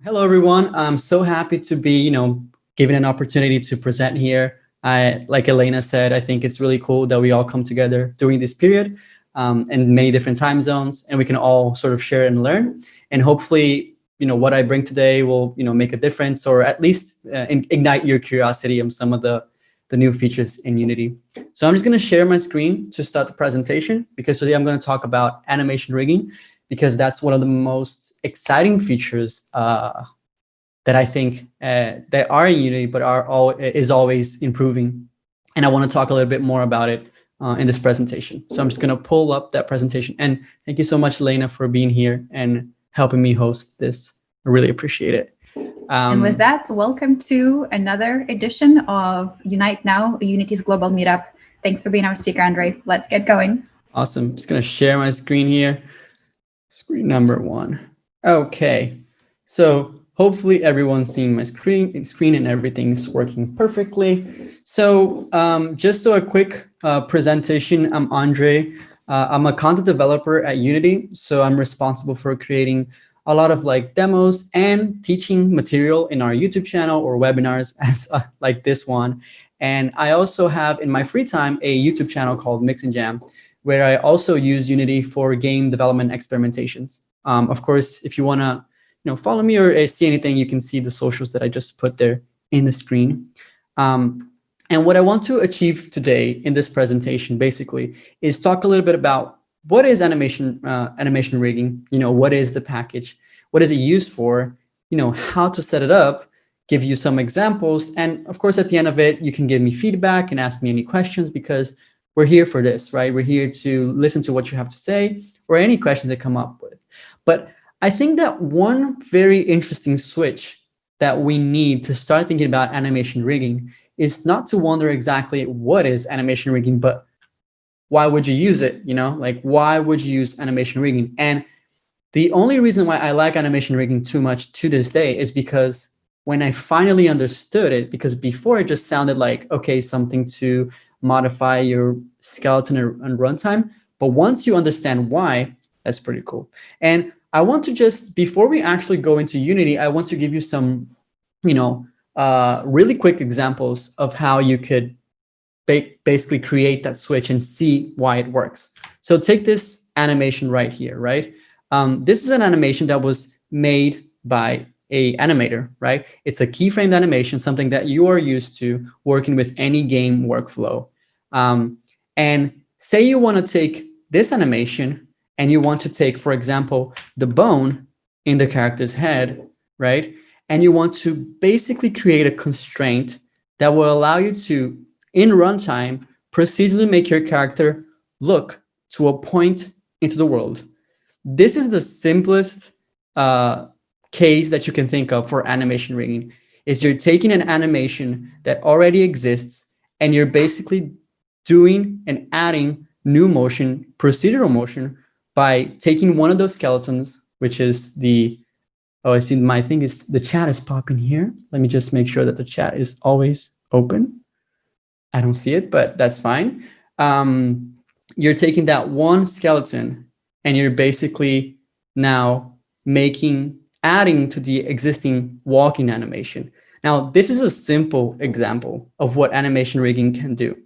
Hello, everyone. I'm so happy to be, given an opportunity to present here. Like Elena said, I think it's really cool that we all come together during this period in many different time zones, and we can all sort of share and learn. And hopefully, what I bring today will, make a difference, or at least ignite your curiosity on some of the new features in Unity. So I'm just going to share my screen to start the presentation because today I'm going to talk about animation rigging, because that's one of the most exciting features that I think that are in Unity, but is always improving. And I want to talk a little bit more about it in this presentation. So I'm just going to pull up that presentation. And thank you so much, Elena, for being here and helping me host this. I really appreciate it. And with that, welcome to another edition of Unite Now, Unity's Global Meetup. Thanks for being our speaker, Andre. Let's get going. Awesome. Just going to share my screen here. Screen number 1. Okay. So hopefully everyone's seeing my screen and everything's working perfectly. So just a quick presentation. I'm Andre. I'm a content developer at Unity. So I'm responsible for creating a lot of demos and teaching material in our YouTube channel or webinars as like this one. And I also have in my free time a YouTube channel called Mix and Jam, where I also use Unity for game development experimentations. Of course, if you want to follow me or see anything, you can see the socials that I just put there in the screen. And what I want to achieve today in this presentation basically is talk a little bit about what is animation rigging, what is the package, what is it used for, how to set it up, give you some examples. And of course, at the end of it, you can give me feedback and ask me any questions, because we're here for this, right? We're here to listen to what you have to say or any questions that come up with. But I think that one very interesting switch that we need to start thinking about animation rigging is not to wonder exactly what is animation rigging, but why would you use it? Why would you use animation rigging? And the only reason why I like animation rigging too much to this day is because when I finally understood it, because before it just sounded like, okay, something to modify your skeleton and runtime. But once you understand why, that's pretty cool. And I want to just, before we actually go into Unity, I want to give you some, really quick examples of how you could basically create that switch and see why it works. So take this animation right here, right? This is an animation that was made by a animator, right? It's a keyframed animation, something that you are used to working with any game workflow. And say you want to take this animation and you want to take, for example, the bone in the character's head, right? And you want to basically create a constraint that will allow you to, in runtime, procedurally make your character look to a point into the world. This is the simplest case that you can think of for animation rigging. Is you're taking an animation that already exists and you're basically doing and adding new motion, procedural motion, by taking one of those skeletons, which is I see my thing is, the chat is popping here. Let me just make sure that the chat is always open. I don't see it, but that's fine. You're taking that one skeleton and you're basically now adding to the existing walking animation. Now, this is a simple example of what animation rigging can do.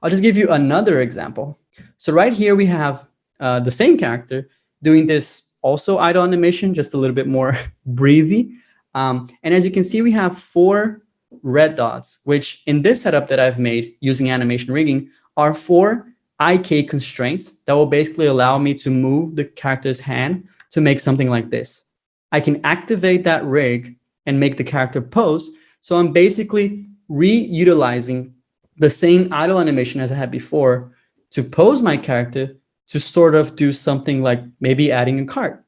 I'll just give you another example. So right here, we have the same character doing this also idle animation, just a little bit more breathy. And as you can see, we have 4 red dots, which in this setup that I've made using animation rigging are 4 IK constraints that will basically allow me to move the character's hand to make something like this. I can activate that rig and make the character pose. So I'm basically reutilizing the same idle animation as I had before to pose my character to sort of do something like maybe adding a card.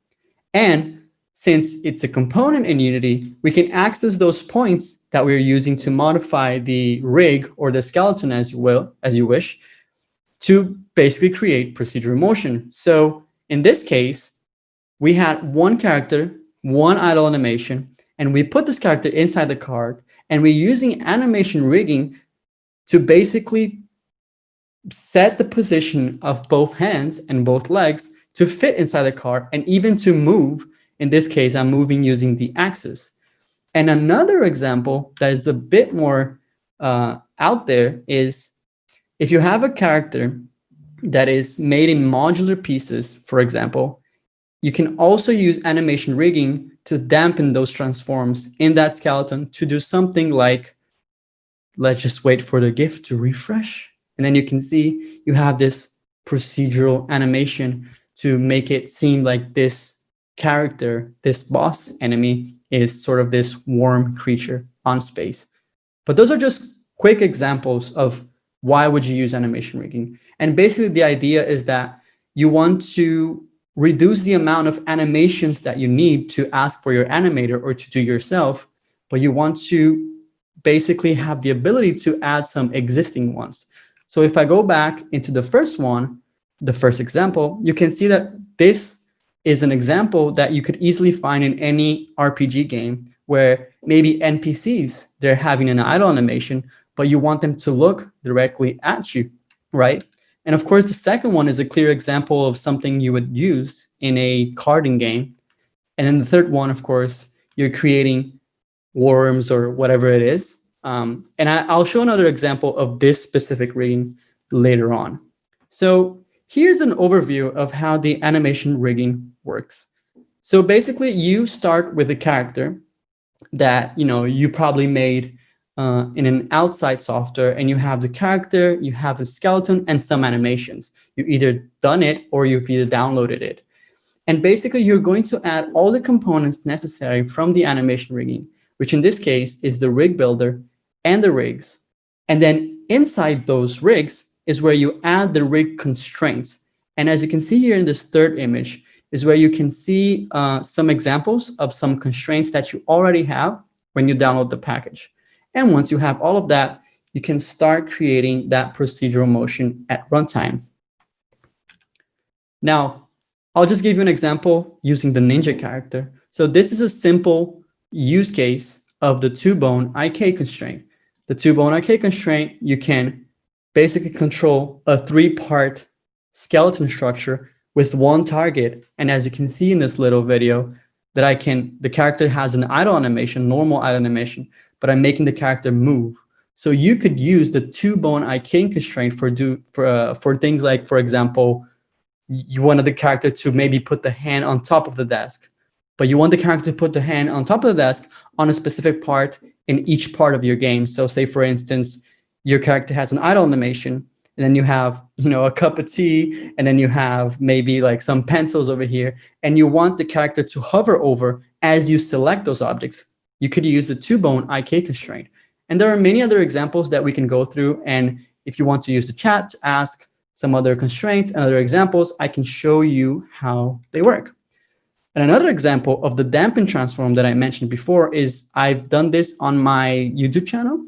And since it's a component in Unity, we can access those points that we're using to modify the rig or the skeleton as you wish, to basically create procedural motion. So in this case, we had one character, one idle animation, and we put this character inside the card, and we're using animation rigging to basically set the position of both hands and both legs to fit inside the card, and even to move. In this case, I'm moving using the axis. And another example that is a bit more out there is if you have a character that is made in modular pieces, for example, you can also use animation rigging to dampen those transforms in that skeleton to do something like, let's just wait for the GIF to refresh. And then you can see you have this procedural animation to make it seem like this character, this boss enemy, is sort of this warm creature on space. But those are just quick examples of why would you use animation rigging. And basically the idea is that you want to reduce the amount of animations that you need to ask for your animator or to do yourself, but you want to basically have the ability to add some existing ones. So if I go back into the first one, the first example, you can see that this is an example that you could easily find in any RPG game where maybe NPCs, they're having an idle animation, but you want them to look directly at you, right? And of course, the second one is a clear example of something you would use in a carding game. And then the third one, of course, you're creating worms or whatever it is. And I'll show another example of this specific rigging later on. So here's an overview of how the animation rigging works. So basically, you start with a character that you probably made in an outside software, and you have the character, you have the skeleton, and some animations. You either done it or you've either downloaded it. And basically, you're going to add all the components necessary from the animation rigging, which in this case is the rig builder and the rigs. And then inside those rigs is where you add the rig constraints. And as you can see here in this third image is where you can see some examples of some constraints that you already have when you download the package. And once you have all of that, you can start creating that procedural motion at runtime. Now, I'll just give you an example using the ninja character. So this is a simple use case of the two-bone IK constraint. The two-bone IK constraint, you can basically control a three-part skeleton structure with one target. And as you can see in this little video, that the character has an idle animation, normal idle animation, but I'm making the character move. So you could use the two-bone IK constraint for things like, for example, you wanted the character to maybe put the hand on top of the desk, but you want the character to put the hand on top of the desk on a specific part in each part of your game. So say, for instance, your character has an idle animation, and then you have, a cup of tea, and then you have maybe like some pencils over here, and you want the character to hover over as you select those objects. You could use the two-bone IK constraint. And there are many other examples that we can go through. And if you want to use the chat to ask some other constraints and other examples, I can show you how they work. And another example of the dampen transform that I mentioned before is I've done this on my YouTube channel.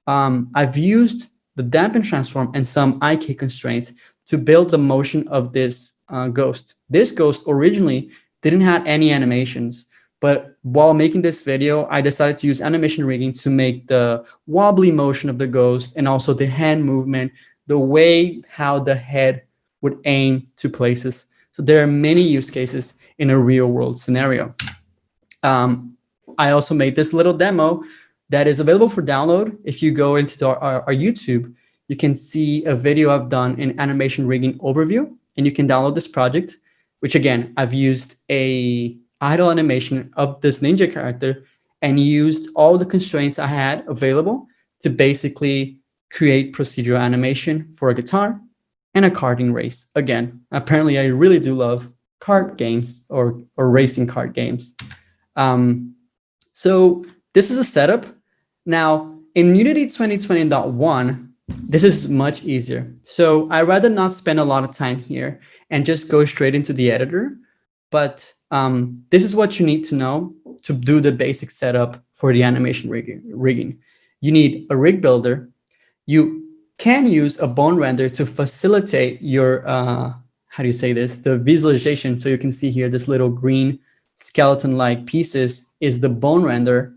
I've used the dampen transform and some IK constraints to build the motion of this ghost. This ghost originally didn't have any animations, but while making this video, I decided to use animation rigging to make the wobbly motion of the ghost and also the hand movement, the way how the head would aim to places. So there are many use cases in a real world scenario. I also made this little demo that is available for download. If you go into our YouTube, you can see a video I've done in animation rigging overview, and you can download this project, which again, I've used a idle animation of this ninja character and used all the constraints I had available to basically create procedural animation for a guitar and a karting race. Again, apparently I really do love kart games or racing kart games. So this is a setup. Now in Unity 2020.1, this is much easier. So I'd rather not spend a lot of time here and just go straight into the editor. But this is what you need to know to do the basic setup for the animation rigging. You need a rig builder. You can use a bone render to facilitate your, how do you say this? The visualization. So you can see here, this little green skeleton-like pieces is the bone render.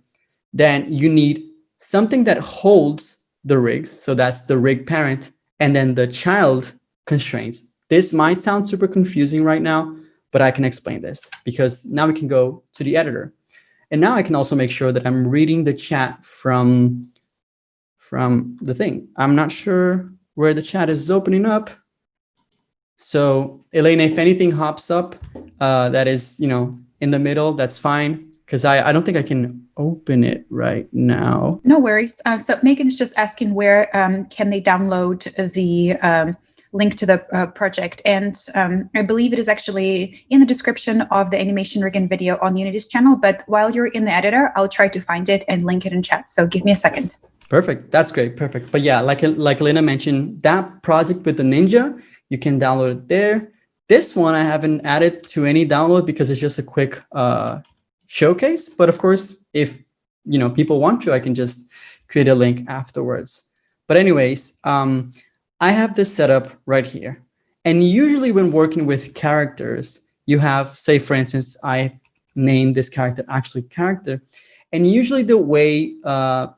Then you need something that holds the rigs. So that's the rig parent, and then the child constraints. This might sound super confusing right now, but I can explain this because now we can go to the editor. And now I can also make sure that I'm reading the chat from the thing. I'm not sure where the chat is opening up. So Elena, if anything hops up that is, in the middle, that's fine. Because I don't think I can open it right now. No worries. So Megan's just asking where can they download the link to the project. And I believe it is actually in the description of the animation rigging video on Unity's channel. But while you're in the editor, I'll try to find it and link it in chat. So give me a second. Perfect. That's great. Perfect. But yeah, like Elena mentioned, that project with the Ninja, you can download it there. This one I haven't added to any download because it's just a quick showcase. But of course, if people want to, I can just create a link afterwards. But anyways, I have this set up right here. And usually when working with characters, you have, say, for instance, I named this character actually character. And usually the way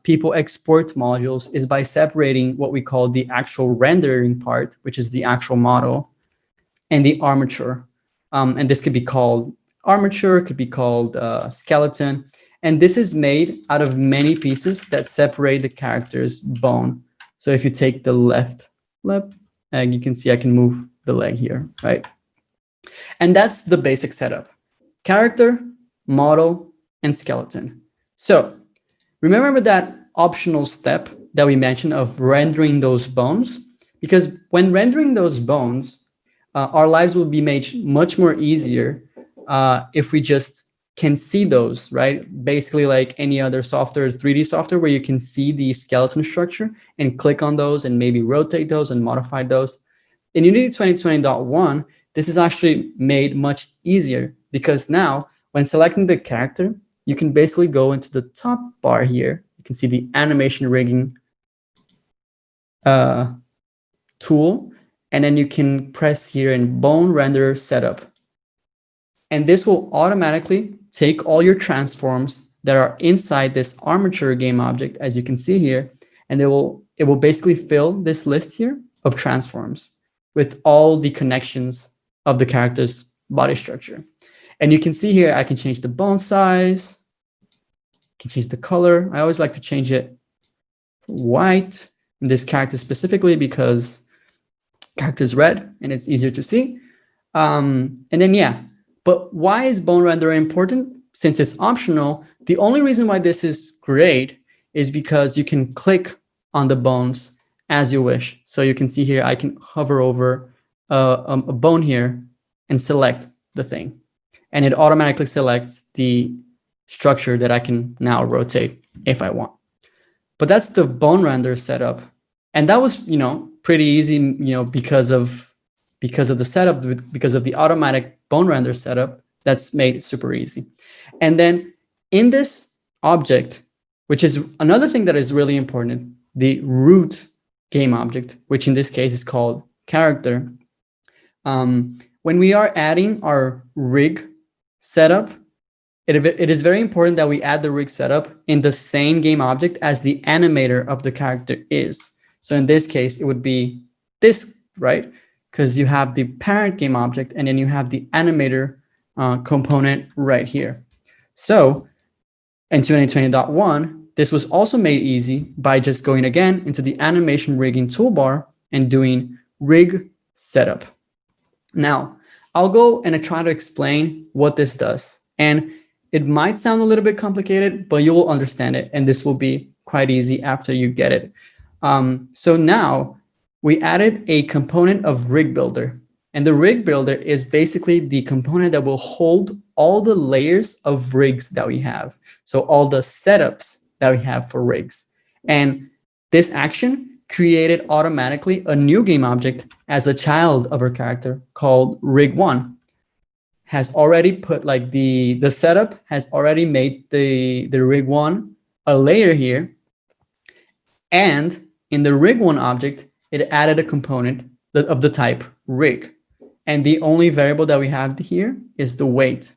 people export modules is by separating what we call the actual rendering part, which is the actual model, and the armature. And this could be called armature, could be called skeleton. And this is made out of many pieces that separate the character's bone. So if you take the left leg, you can see I can move the leg here, right? And that's the basic setup: character, model, and skeleton. So remember that optional step that we mentioned of rendering those bones, because when rendering those bones, our lives will be made much more easier if we just can see those, right? Basically like any other software, 3D software, where you can see the skeleton structure and click on those and maybe rotate those and modify those. In Unity 2020.1, this is actually made much easier because now when selecting the character, you can basically go into the top bar here. You can see the animation rigging tool, and then you can press here in bone render setup. And this will automatically take all your transforms that are inside this armature game object, as you can see here, and it will basically fill this list here of transforms with all the connections of the character's body structure. And you can see here, I can change the bone size, can change the color. I always like to change it white in this character specifically because character is red and it's easier to see. And then, yeah, but why is bone render important? Since it's optional, the only reason why this is great is because you can click on the bones as you wish. So you can see here, I can hover over a bone here and select the thing. And it automatically selects the structure that I can now rotate if I want. But that's the bone render setup. And that was, pretty easy, because of the setup, because of the automatic bone render setup, that's made it super easy. And then in this object, which is another thing that is really important, the root game object, which in this case is called character. When we are adding our rig setup, it is very important that we add the rig setup in the same game object as the animator of the character is. So in this case, it would be this, right? Because you have the parent game object and then you have the animator component right here. So in 2020.1, this was also made easy by just going again into the animation rigging toolbar and doing rig setup. Now, I'll go and I try to explain what this does. And it might sound a little bit complicated, but you will understand it. And this will be quite easy after you get it. So now we added a component of rig builder. And the rig builder is basically the component that will hold all the layers of rigs that we have. So all the setups that we have for rigs. And this action created automatically a new game object as a child of our character called rig1. Has already put like the setup has already made the rig1 a layer here. And in the rig1 object, it added a component of the type rig. And the only variable that we have here is the weight.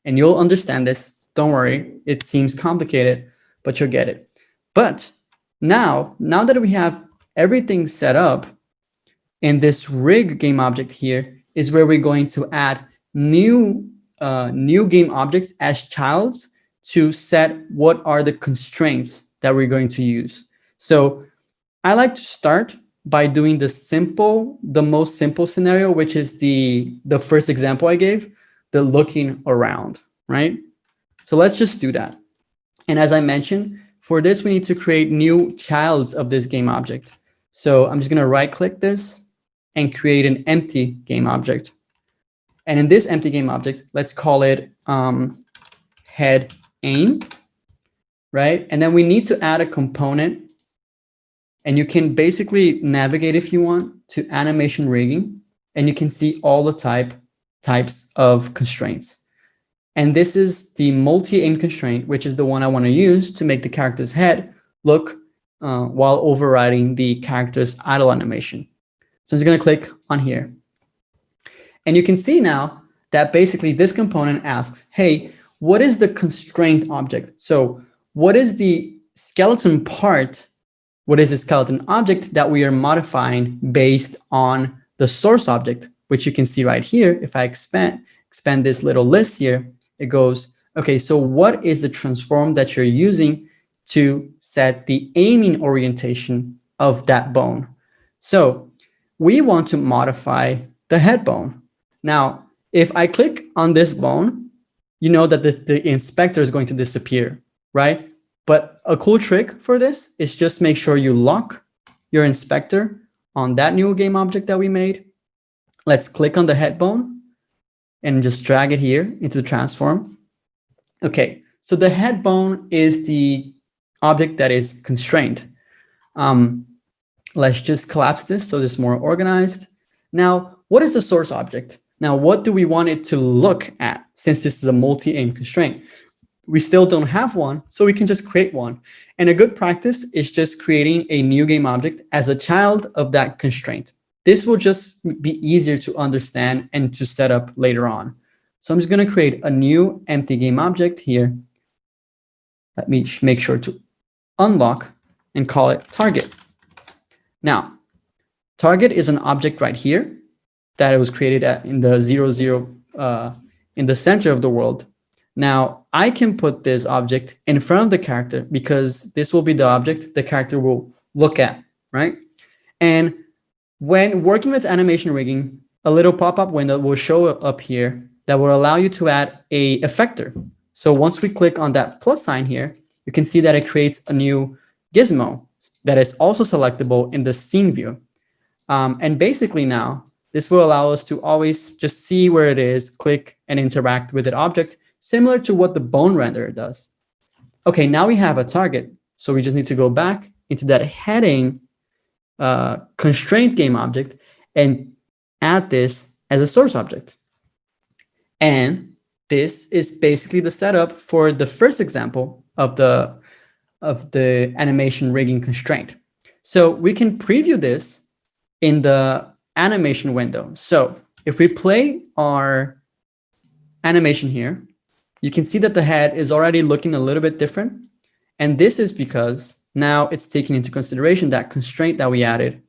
And you'll understand this. Don't worry. It seems complicated, but you'll get it. But now that we have everything set up, in this rig game object here is where we're going to add new game objects as childs to set what are the constraints that we're going to use. So I like to start by doing the most simple scenario, which is the first example I gave, the looking around, right? So let's just do that. And as I mentioned, for this, we need to create new childs of this game object. So I'm just going to right click this and create an empty game object. And in this empty game object, let's call it head aim, right? And then we need to add a component, and you can basically navigate if you want to animation rigging, and you can see all the types of constraints. And this is the multi-aim constraint, which is the one I want to use to make the character's head look while overriding the character's idle animation. So I'm just going to click on here. And you can see now that basically this component asks, hey, what is the constraint object? So what is the skeleton part? What is the skeleton object that we are modifying based on the source object, which you can see right here. If I expand this little list here, it goes, okay, so what is the transform that you're using to set the aiming orientation of that bone? So we want to modify the head bone. Now, if I click on this bone, you know that the inspector is going to disappear, right? But a cool trick for this is just make sure you lock your inspector on that new game object that we made. Let's click on the head bone and just drag it here into the transform. Okay, so the head bone is the object that is constrained. Let's just collapse this so it's more organized. Now, what is the source object? Now, what do we want it to look at since this is a multi-aim constraint? We still don't have one, so we can just create one. And a good practice is just creating a new game object as a child of that constraint. This will just be easier to understand and to set up later on. So I'm just going to create a new empty game object here. Let me make sure to unlock and call it target. Now, target is an object right here that it was created in the 0, 0, in the center of the world. Now, I can put this object in front of the character because this will be the object the character will look at, right? And when working with animation rigging, a little pop-up window will show up here that will allow you to add a effector. So once we click on that plus sign here, you can see that it creates a new gizmo that is also selectable in the scene view. And basically now, this will allow us to always just see where it is, click and interact with the object, similar to what the bone renderer does. Okay, now we have a target. So we just need to go back into that heading constraint game object and add this as a source object. And this is basically the setup for the first example of the animation rigging constraint. So we can preview this in the animation window. So if we play our animation here, you can see that the head is already looking a little bit different. And this is because now it's taking into consideration that constraint that we added.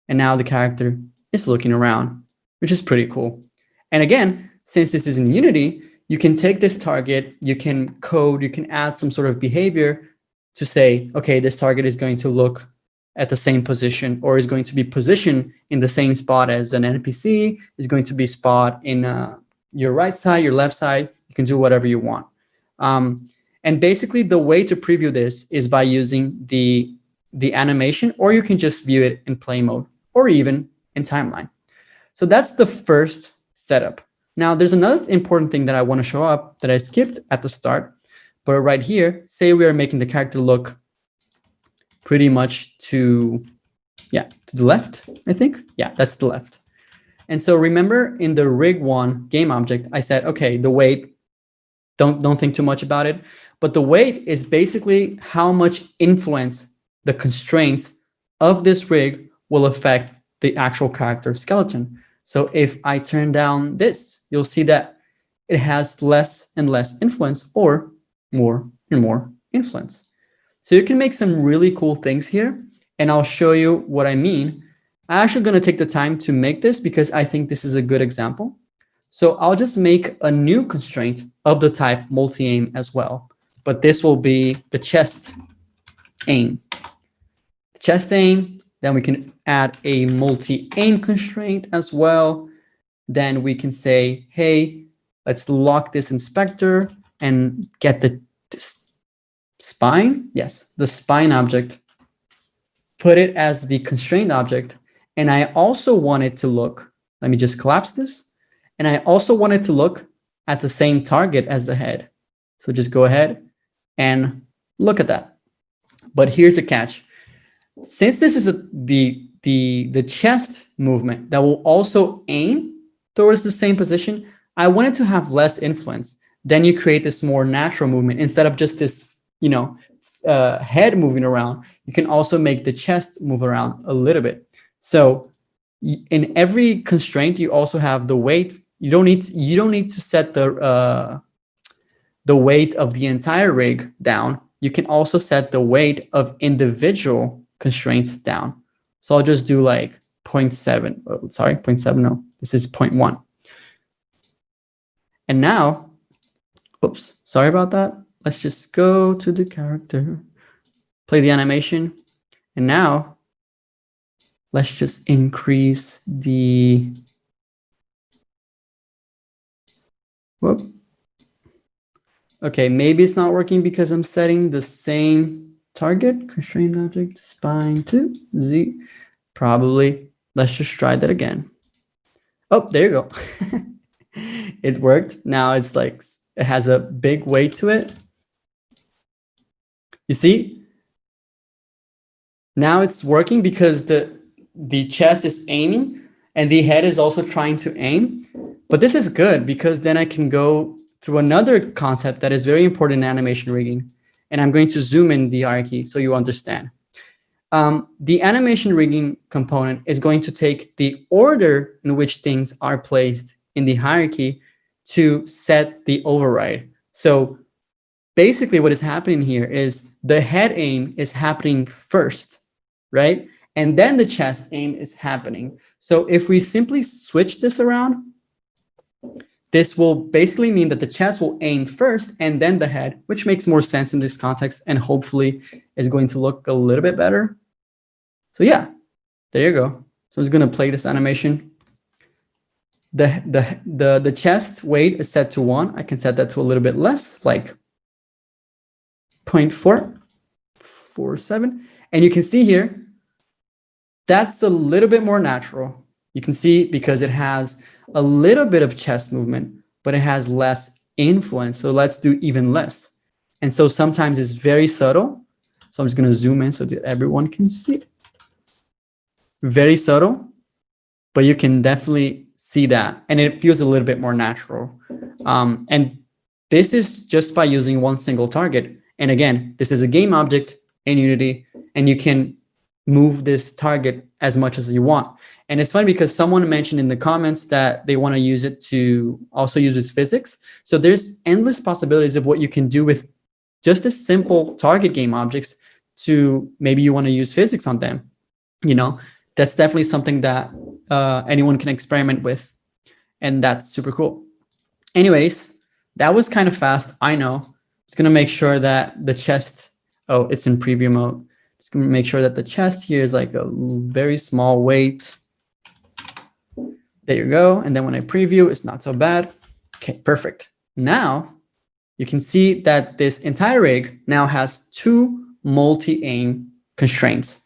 And now the character is looking around, which is pretty cool. And again, since this is in Unity, you can take this target, you can code, you can add some sort of behavior to say, okay, this target is going to look at the same position or is going to be positioned in the same spot as an NPC, is going to be spot in your right side, your left side. You can do whatever you want. And basically the way to preview this is by using the animation, or you can just view it in play mode or even in timeline. So that's the first setup. Now there's another important thing that I want to show up that I skipped at the start, but right here, say we are making the character look pretty much to the left, I think. Yeah, that's the left. And so remember in the rig1 game object, I said, okay, the weight, don't think too much about it. But the weight is basically how much influence the constraints of this rig will affect the actual character skeleton. So if I turn down this, you'll see that it has less and less influence or more and more influence. So you can make some really cool things here, and I'll show you what I mean. I'm actually going to take the time to make this because I think this is a good example. So I'll just make a new constraint of the type multi-aim as well. but this will be the chest aim. Chest aim, then we can add a multi-aim constraint as well. Then we can say, hey, let's lock this inspector and get the spine. Yes, the spine object. Put it as the constraint object. And I also want it to look, let me just collapse this. And I also want it to look at the same target as the head. So just go ahead and look at that. But here's the catch. Since this is the chest movement that will also aim towards the same position, I want it to have less influence. Then you create this more natural movement instead of just this, head moving around. You can also make the chest move around a little bit. So in every constraint, you also have the weight. You don't need to set the weight of the entire rig down. You can also set the weight of individual constraints down. So I'll just do like 0.7. Sorry, 0.7. No, this is 0.1. And now, oops, sorry about that. Let's just go to the character, play the animation. And now let's just increase the, whoop. Okay, maybe it's not working because I'm setting the same target, constraint object, spine to Z. Probably. Let's just try that again. Oh, there you go. It worked. Now it's like, it has a big weight to it. You see? Now it's working because the chest is aiming and the head is also trying to aim. But this is good because then I can go through another concept that is very important in animation rigging. And I'm going to zoom in the hierarchy so you understand. The animation rigging component is going to take the order in which things are placed in the hierarchy to set the override. So basically what is happening here is the head aim is happening first, right? And then the chest aim is happening. So if we simply switch this around, this will basically mean that the chest will aim first and then the head, which makes more sense in this context and hopefully is going to look a little bit better. So yeah, there you go. So I'm just going to play this animation. The chest weight is set to 1. I can set that to a little bit less, like 0.447. And you can see here, that's a little bit more natural. You can see because it has a little bit of chest movement, but it has less influence. So let's do even less. And so sometimes it's very subtle. So I'm just going to zoom in so that everyone can see it. Very subtle, but you can definitely see that. And it feels a little bit more natural. And this is just by using one single target. And again, this is a game object in Unity, and you can move this target as much as you want. And it's funny because someone mentioned in the comments that they want to use it to also use with physics. So there's endless possibilities of what you can do with just a simple target game objects to maybe you want to use physics on them. That's definitely something that anyone can experiment with. And that's super cool. Anyways, that was kind of fast. I know. Just going to make sure that the chest, oh, it's in preview mode. Just going to make sure that the chest here is like a very small weight. There you go. And then when I preview, it's not so bad. Okay, perfect. Now you can see that this entire rig now has 2 multi-aim constraints.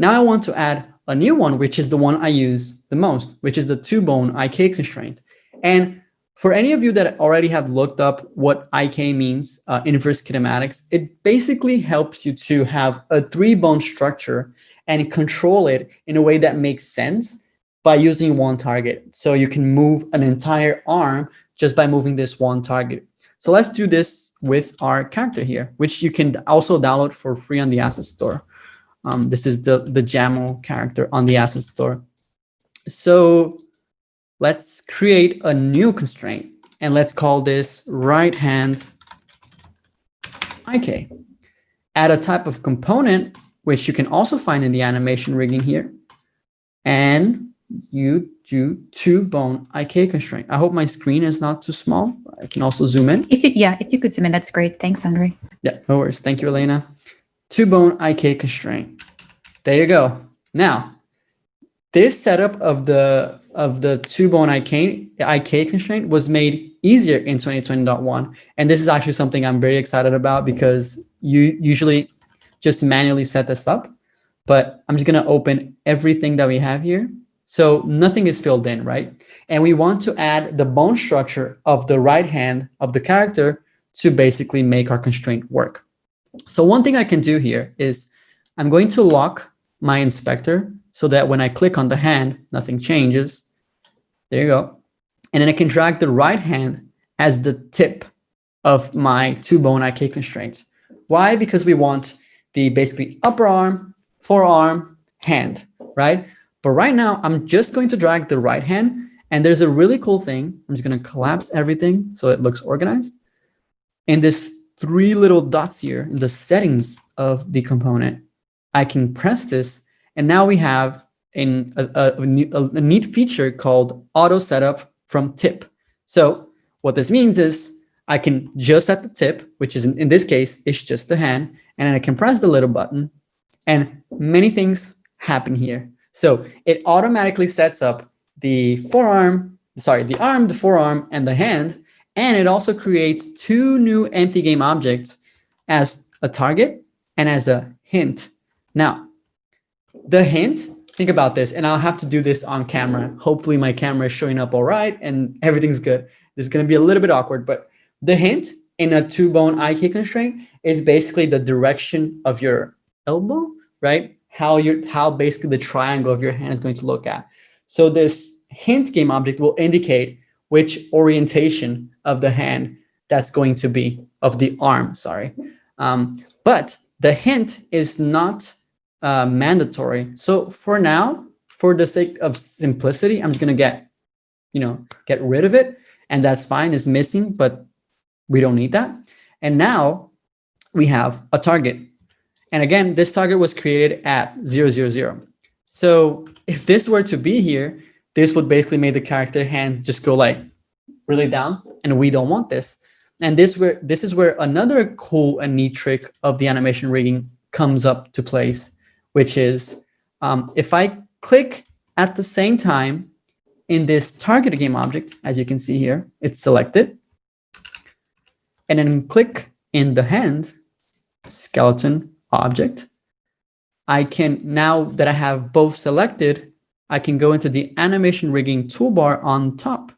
Now I want to add a new one, which is the one I use the most, which is the 2-bone IK constraint. And for any of you that already have looked up what IK means, inverse kinematics, it basically helps you to have a 3-bone structure and control it in a way that makes sense by using one target. So you can move an entire arm just by moving this one target. So let's do this with our character here, which you can also download for free on the asset store. This is the JAML character on the asset store. So let's create a new constraint and let's call this right hand IK. Add a type of component, which you can also find in the animation rigging here. And you do 2 bone IK constraint. I hope my screen is not too small. I can also zoom in. If you could zoom in, that's great. Thanks, Andre. Yeah, no worries. Thank you, Elena. 2 bone IK constraint. There you go. Now, this setup of the 2 bone IK constraint was made easier in 2020.1. And this is actually something I'm very excited about because you usually just manually set this up. But I'm just going to open everything that we have here. So nothing is filled in, right? And we want to add the bone structure of the right hand of the character to basically make our constraint work. So one thing I can do here is I'm going to lock my inspector so that when I click on the hand, nothing changes. There you go. And then I can drag the right hand as the tip of my 2 bone IK constraint. Why? Because we want the basically upper arm, forearm, hand, right? But right now, I'm just going to drag the right hand. And there's a really cool thing. I'm just going to collapse everything so it looks organized. And this 3 little dots here in the settings of the component, I can press this. And now we have a neat feature called auto setup from tip. So what this means is I can just at the tip, which is in this case, it's just the hand. And then I can press the little button and many things happen here. So it automatically sets up the arm, the forearm, and the hand. And it also creates 2 new empty game objects as a target and as a hint. Now, the hint, think about this, and I'll have to do this on camera. Hopefully my camera is showing up all right and everything's good. This is going to be a little bit awkward, but the hint in a 2 bone IK constraint is basically the direction of your elbow, right? How basically the triangle of your hand is going to look at. So this hint game object will indicate which orientation of the hand that's going to be, of the arm, sorry. But the hint is not mandatory. So for now, for the sake of simplicity, I'm just going to get rid of it. And that's fine, it's missing, but we don't need that. And now we have a target. And again, this target was created at 000. So if this were to be here, this would basically make the character hand just go like really down, and we don't want this. And this is where another cool and neat trick of the animation rigging comes up to place, which is if I click at the same time in this target game object, as you can see here, it's selected, and then click in the hand skeleton object, I can, now that I have both selected, I can go into the animation rigging toolbar on top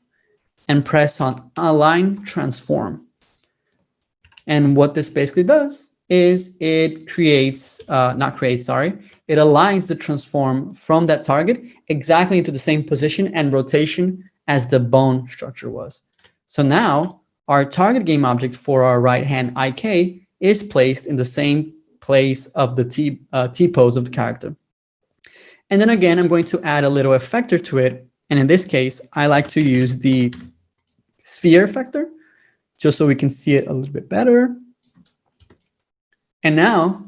and press on align transform. And what this basically does is it creates, it aligns the transform from that target exactly into the same position and rotation as the bone structure was. So now our target game object for our right hand IK is placed in the same place of the T pose of the character. And then again, I'm going to add a little effector to it. And in this case, I like to use the sphere effector just so we can see it a little bit better. And now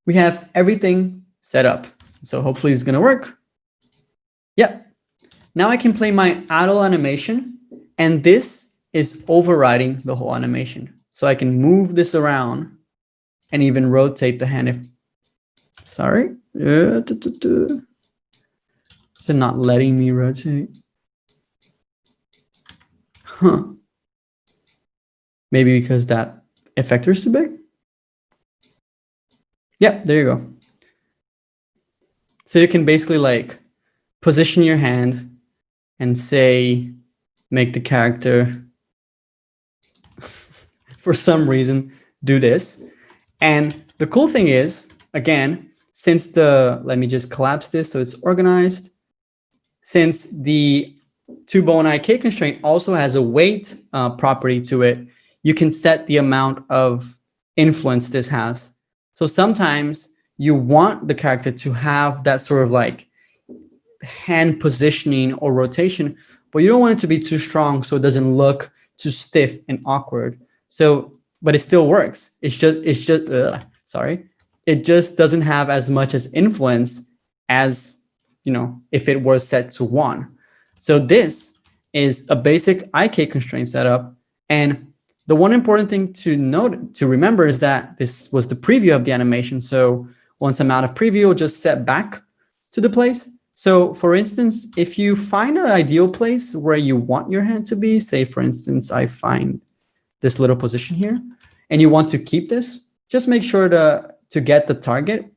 we have everything set up. So hopefully it's going to work. Yep. Now I can play my idle animation, and this is overriding the whole animation. So I can move this around and even rotate the hand if, sorry. Is it not letting me rotate? Huh. Maybe because that effector is too big? Yeah, there you go. So you can basically like position your hand and say, make the character for some reason do this. And the cool thing is, again, since let me just collapse this so it's organized. Since the 2 bone IK constraint also has a weight property to it, you can set the amount of influence this has. So sometimes you want the character to have that sort of like hand positioning or rotation, but you don't want it to be too strong so it doesn't look too stiff and awkward. So, but it still works. It just doesn't have as much as influence as if it was set to 1. So this is a basic IK constraint setup. And the one important thing to remember is that this was the preview of the animation. So once I'm out of preview, I'll just set back to the place. So for instance, if you find an ideal place where you want your hand to be, say for instance, I find this little position here, and you want to keep this, just make sure to get the target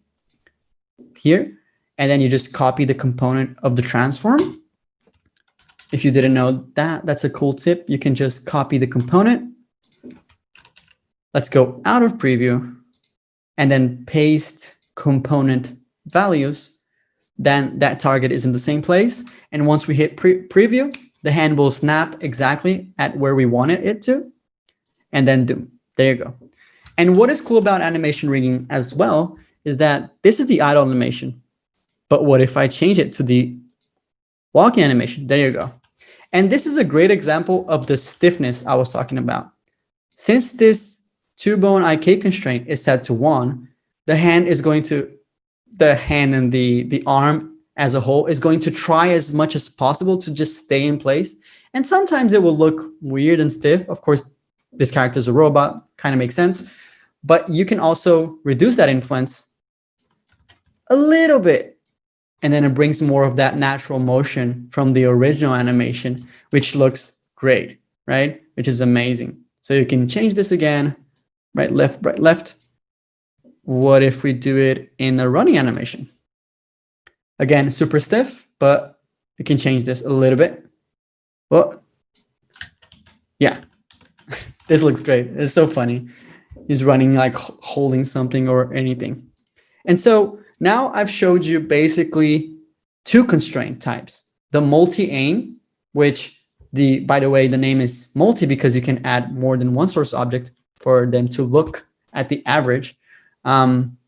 here, and then you just copy the component of the transform. If you didn't know that, that's a cool tip. You can just copy the component. Let's go out of preview and then paste component values. Then that target is in the same place. And once we hit preview, the hand will snap exactly at where we wanted it to. And then do. There you go. And what is cool about animation rigging as well is that this is the idle animation. But what if I change it to the walking animation? There you go. And this is a great example of the stiffness I was talking about. Since this 2-bone IK constraint is set to 1, the hand and the arm as a whole is going to try as much as possible to just stay in place. And sometimes it will look weird and stiff. Of course, this character is a robot, kind of makes sense. But you can also reduce that influence a little bit. And then it brings more of that natural motion from the original animation, which looks great, right? Which is amazing. So you can change this again, right, left. What if we do it in a running animation? Again, super stiff, but we can change this a little bit. Well, yeah, this looks great. It's so funny. He's running like holding something or anything. And so now I've showed you basically 2 constraint types. The multi-aim, which by the way, the name is multi because you can add more than one source object for them to look at the average. And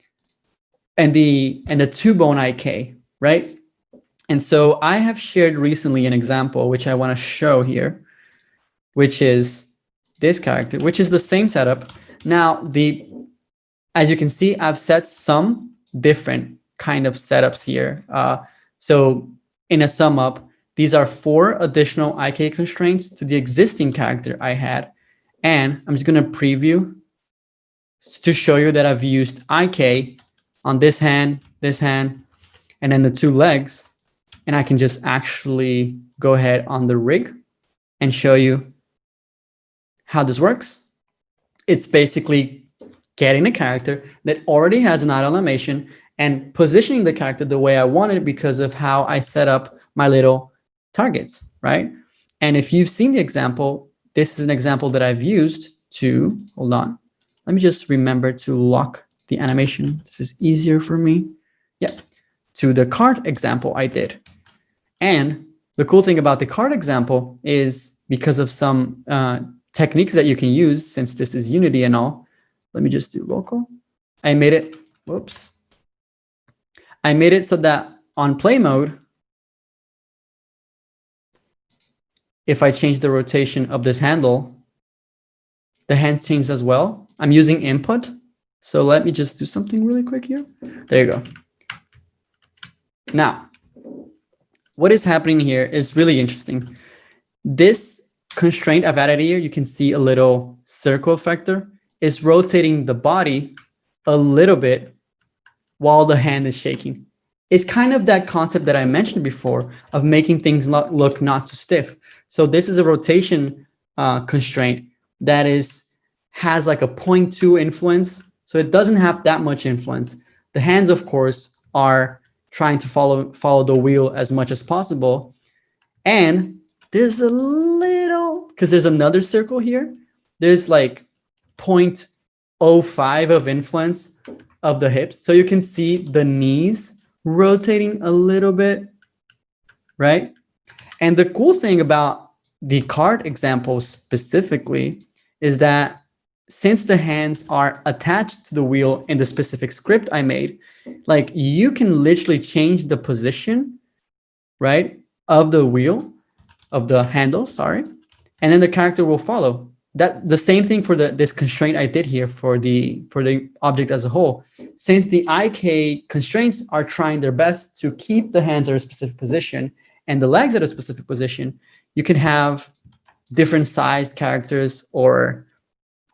the 2-bone IK, right? And so I have shared recently an example, which I want to show here, which is this character, which is the same setup. Now, as you can see, I've set some different kind of setups here. So in a sum up, these are 4 additional IK constraints to the existing character I had. And I'm just going to preview to show you that I've used IK on this hand, and then the 2 legs. And I can just actually go ahead on the rig and show you how this works. It's basically getting a character that already has an idle animation and positioning the character the way I wanted because of how I set up my little targets, right? And if you've seen the example, this is an example that I've used to, hold on, let me just remember to lock the animation. This is easier for me. Yeah, to the card example I did. And the cool thing about the card example is because of some techniques that you can use, since this is Unity and all, let me just do local. I made it, whoops. I made it so that on play mode, if I change the rotation of this handle, the hands change as well. I'm using input. So let me just do something really quick here. There you go. Now, what is happening here is really interesting. This constraint I've added here, you can see a little circle effector, is rotating the body a little bit while the hand is shaking. It's kind of that concept that I mentioned before of making things look not too stiff. So this is a rotation constraint that has like a 0.2 influence. So it doesn't have that much influence. The hands, of course, are trying to follow the wheel as much as possible. And there's a little, because there's another circle here, there's like 0.05 of influence of the hips. So you can see the knees rotating a little bit, right? And the cool thing about the card example specifically is that since the hands are attached to the wheel in the specific script I made, like you can literally change the position, right, of the wheel, of the handle, sorry, and then the character will follow that the same thing for this constraint I did here for the object as a whole. Since the IK constraints are trying their best to keep the hands at a specific position and the legs at a specific position, you can have different sized characters or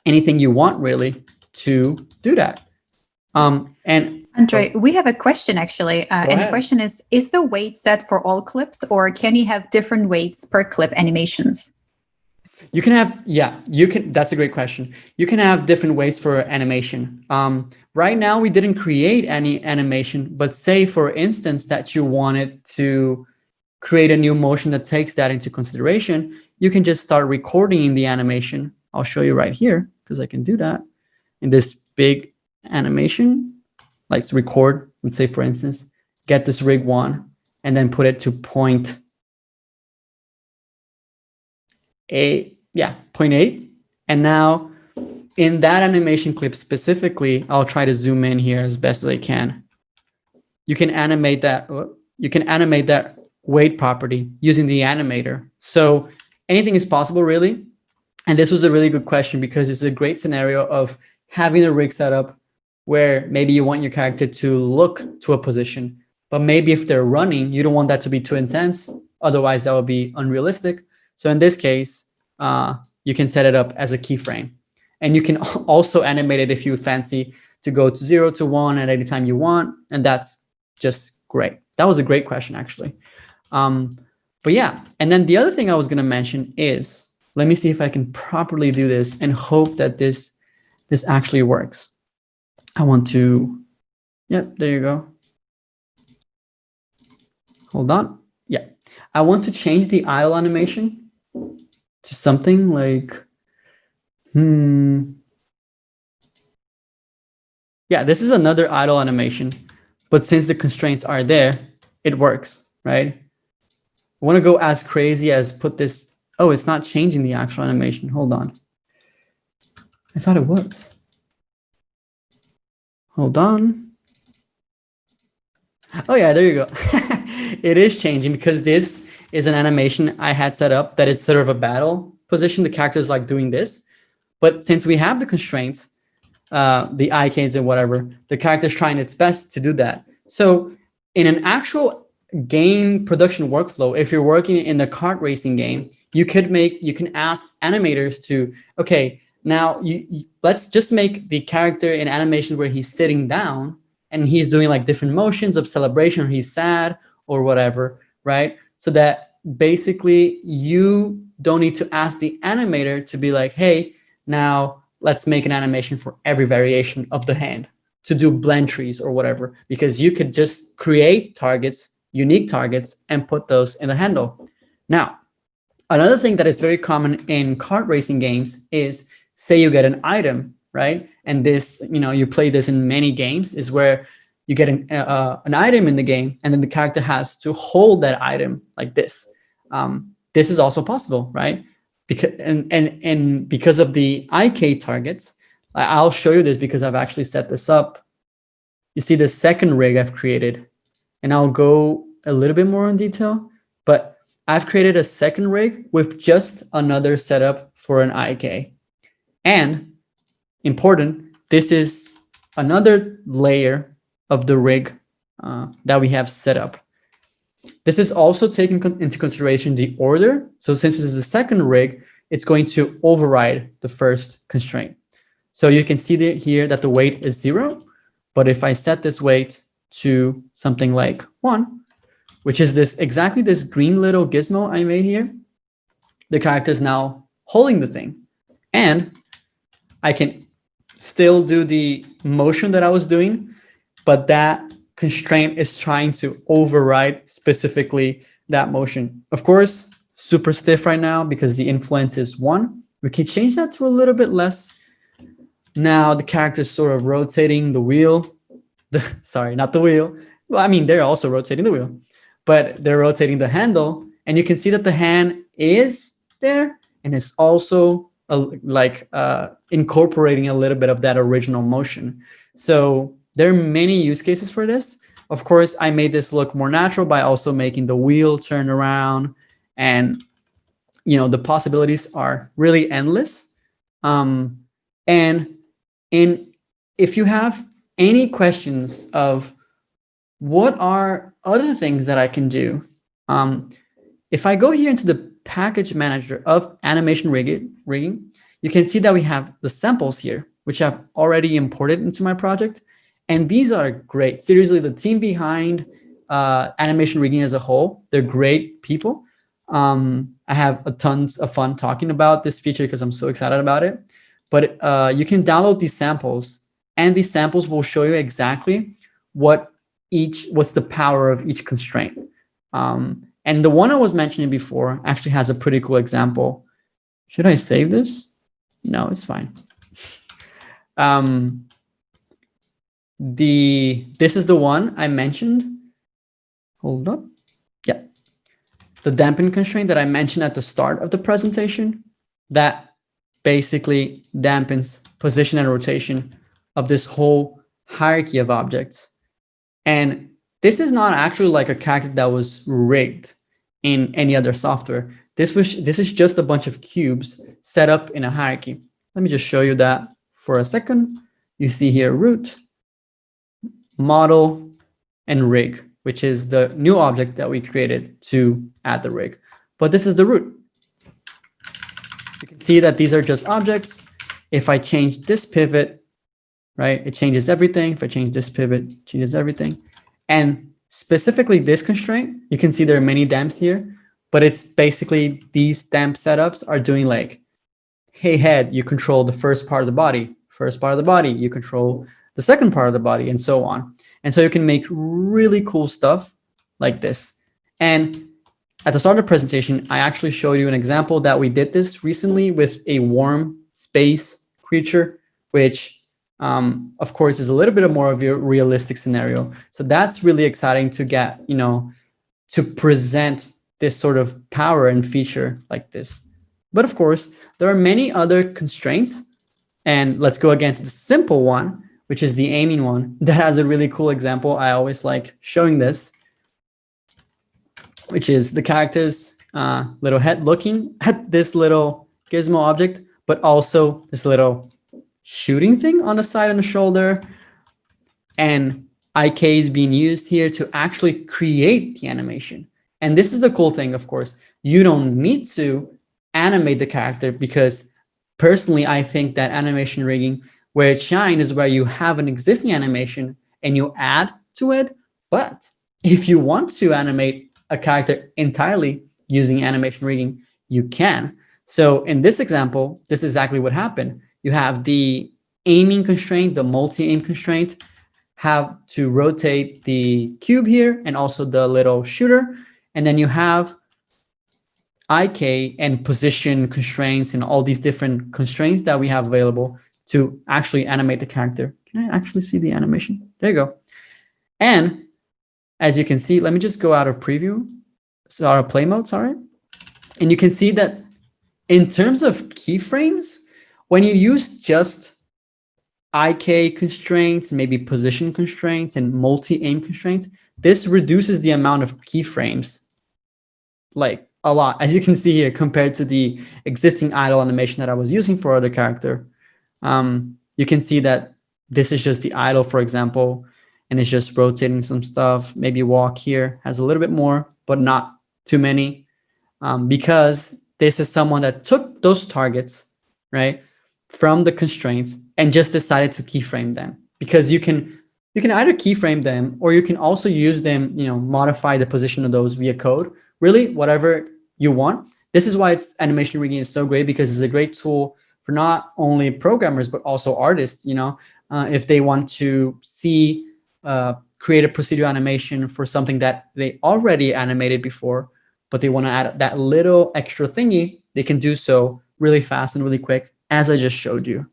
anything you want really to do that. And Andre, we have a question actually, and the ahead. question is the weight set for all clips, or can you have different weights per clip animations? You can have, yeah, you can. That's a great question. You can have different weights for animation. Right now, we didn't create any animation, but say, for instance, that you wanted to create a new motion that takes that into consideration, you can just start recording the animation. I'll show you right here because I can do that in this big animation. Let's record, let's say, for instance, get this rig 1 and then put it to point 0.8. And now in that animation clip specifically, I'll try to zoom in here as best as I can. You can animate that. You can animate that weight property using the animator. So anything is possible, really. And this was a really good question because it's a great scenario of having a rig setup where maybe you want your character to look to a position, but maybe if they're running, you don't want that to be too intense. Otherwise, that would be unrealistic. So in this case, you can set it up as a keyframe. And you can also animate it if you fancy to go to 0 to 1 at any time you want. And that's just great. That was a great question, actually. But yeah, and then the other thing I was going to mention is, let me see if I can properly do this and hope that this actually works. I want to, yep, there you go. Hold on. Yeah, I want to change the idle animation to something like, yeah, this is another idle animation, but since the constraints are there, it works, right? I want to go as crazy as put this. Oh, it's not changing the actual animation. Hold on. I thought it was. Hold on. Oh yeah, there you go. It is changing because this is an animation I had set up that is sort of a battle position. The character is like doing this. But since we have the constraints, the IKs and whatever, the character is trying its best to do that. So in an actual game production workflow, if you're working in the kart racing game, you can ask animators to, okay, now let's just make the character in animation where he's sitting down and he's doing like different motions of celebration, or he's sad or whatever, right? So that basically you don't need to ask the animator to be like, hey, now let's make an animation for every variation of the hand to do blend trees or whatever, because you could just create targets, unique targets, and put those in the handle. Now, another thing that is very common in kart racing games is, say you get an item, right? And this, you play this in many games, is where you get an item in the game, and then the character has to hold that item like this. This is also possible, right? Because and because of the IK targets, I'll show you this because I've actually set this up. You see the second rig I've created, and I'll go a little bit more in detail, but I've created a second rig with just another setup for an IK. And important, this is another layer of the rig that we have set up. This is also taking into consideration the order. So since this is the second rig, it's going to override the first constraint. So you can see here that the weight is 0. But if I set this weight to something like 1, which is exactly this green little gizmo I made here, the character is now holding the thing. And I can still do the motion that I was doing, but that constraint is trying to override specifically that motion. Of course, super stiff right now because the influence is 1. We can change that to a little bit less. Now the character is sort of rotating the wheel. Sorry, not the wheel. Well, I mean, they're also rotating the wheel, but they're rotating the handle. And you can see that the hand is there and it's also incorporating a little bit of that original motion. So there are many use cases for this. Of course, I made this look more natural by also making the wheel turn around, and the possibilities are really endless. And if you have any questions of what are other things that I can do, if I go here into the package manager of animation rigging, you can see that we have the samples here, which I've already imported into my project. And these are great. Seriously, the team behind animation rigging as a whole, they're great people. I have a tons of fun talking about this feature because I'm so excited about it. But you can download these samples, and these samples will show you exactly what's the power of each constraint. And the one I was mentioning before actually has a pretty cool example. Should I save this? No, it's fine. This is the one I mentioned. Hold up. Yeah. The dampen constraint that I mentioned at the start of the presentation, that basically dampens position and rotation of this whole hierarchy of objects. And this is not actually like a character that was rigged in any other software. This is just a bunch of cubes set up in a hierarchy. Let me just show you that for a second. You see here root, model, and rig, which is the new object that we created to add the rig. But this is the root. You can see that these are just objects. If I change this pivot, right, it changes everything. If I change this pivot, it changes everything. And specifically this constraint, you can see there are many damps here, but it's basically these damp setups are doing like, hey, head, you control the first part of the body. First part of the body, you control the second part of the body, and so on. And so you can make really cool stuff like this. And at the start of the presentation, I actually showed you an example that we did this recently with a warm space creature, which of course is a little bit more of a realistic scenario. So that's really exciting to get, to present this sort of power and feature like this. But of course, there are many other constraints. And let's go again to the simple one, which is the aiming one. That has a really cool example. I always like showing this, which is the character's little head looking at this little gizmo object, but also this little shooting thing on the side and the shoulder. And IK is being used here to actually create the animation. And this is the cool thing, of course. You don't need to animate the character, because personally, I think that animation rigging, where it shines is where you have an existing animation and you add to it. But if you want to animate a character entirely using animation rigging, you can. So in this example, this is exactly what happened. You have the aiming constraint, the multi-aim constraint, have to rotate the cube here and also the little shooter. And then you have IK and position constraints and all these different constraints that we have available to actually animate the character. Can I actually see the animation? There you go. And as you can see, let me just go out of preview, so out of play mode, sorry. And you can see that in terms of keyframes, when you use just IK constraints, maybe position constraints and multi-aim constraints, this reduces the amount of keyframes like a lot, as you can see here, compared to the existing idle animation that I was using for other character. You can see that this is just the idle, for example, and it's just rotating some stuff. Maybe walk here has a little bit more, but not too many, because this is someone that took those targets, right, from the constraints and just decided to keyframe them. Because you can either keyframe them, or you can also use them, modify the position of those via code. Really, whatever you want. This is why animation rigging is so great, because it's a great tool for not only programmers, but also artists, if they want to see, create a procedural animation for something that they already animated before, but they want to add that little extra thingy, they can do so really fast and really quick, as I just showed you.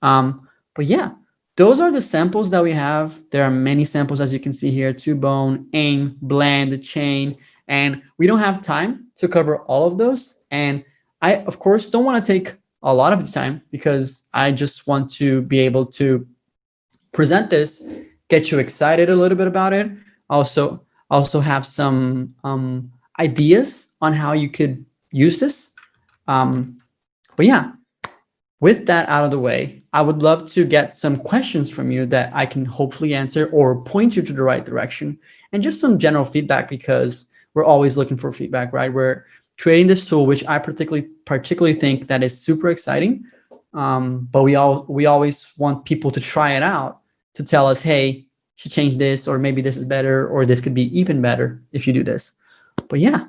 But yeah, those are the samples that we have. There are many samples, as you can see here: two bone, aim, blend, chain, and we don't have time to cover all of those. And I, of course, don't want to take a lot of the time, because I just want to be able to present this, get you excited a little bit about it. Also have some ideas on how you could use this. But yeah, with that out of the way, I would love to get some questions from you that I can hopefully answer or point you to the right direction, and just some general feedback, because we're always looking for feedback, right? We're creating this tool, which I particularly think that is super exciting. But we always want people to try it out, to tell us, hey, you should change this, or maybe this is better, or this could be even better if you do this. But yeah,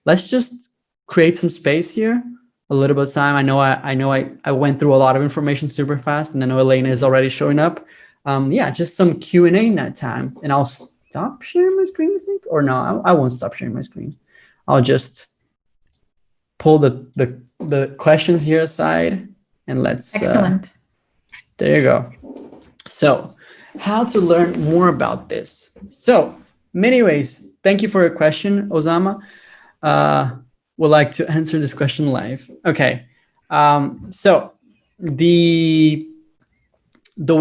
let's just create some space here, a little bit of time. I know I went through a lot of information super fast, and I know Elena is already showing up. Yeah, just some Q&A in that time, and I'll stop sharing my screen, I think, or no, I won't stop sharing my screen. I'll just pull the questions here aside, and let's. Excellent. There you go. So, how to learn more about this? So, many ways. Thank you for your question, Osama. Would like to answer this question live. Okay. So the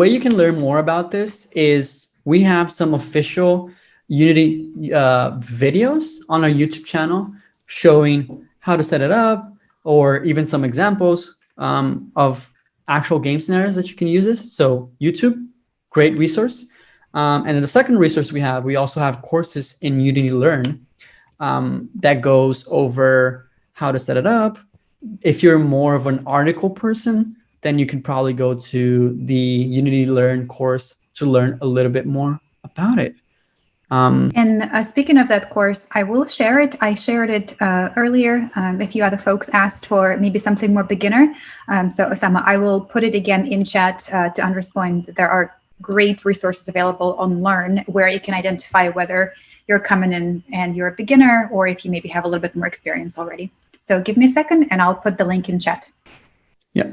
way you can learn more about this is we have some official Unity videos on our YouTube channel showing how to set it up, or even some examples of actual game scenarios that you can use this. So YouTube, great resource. And then the second resource we also have courses in Unity Learn that goes over how to set it up. If you're more of an article person, then you can probably go to the Unity Learn course to learn a little bit more about it. And speaking of that course, I will share it. I shared it earlier. A few other folks asked for maybe something more beginner. So Osama, I will put it again in chat to Andre's point. There are great resources available on Learn where you can identify whether you're coming in and you're a beginner, or if you maybe have a little bit more experience already. So give me a second and I'll put the link in chat. Yeah,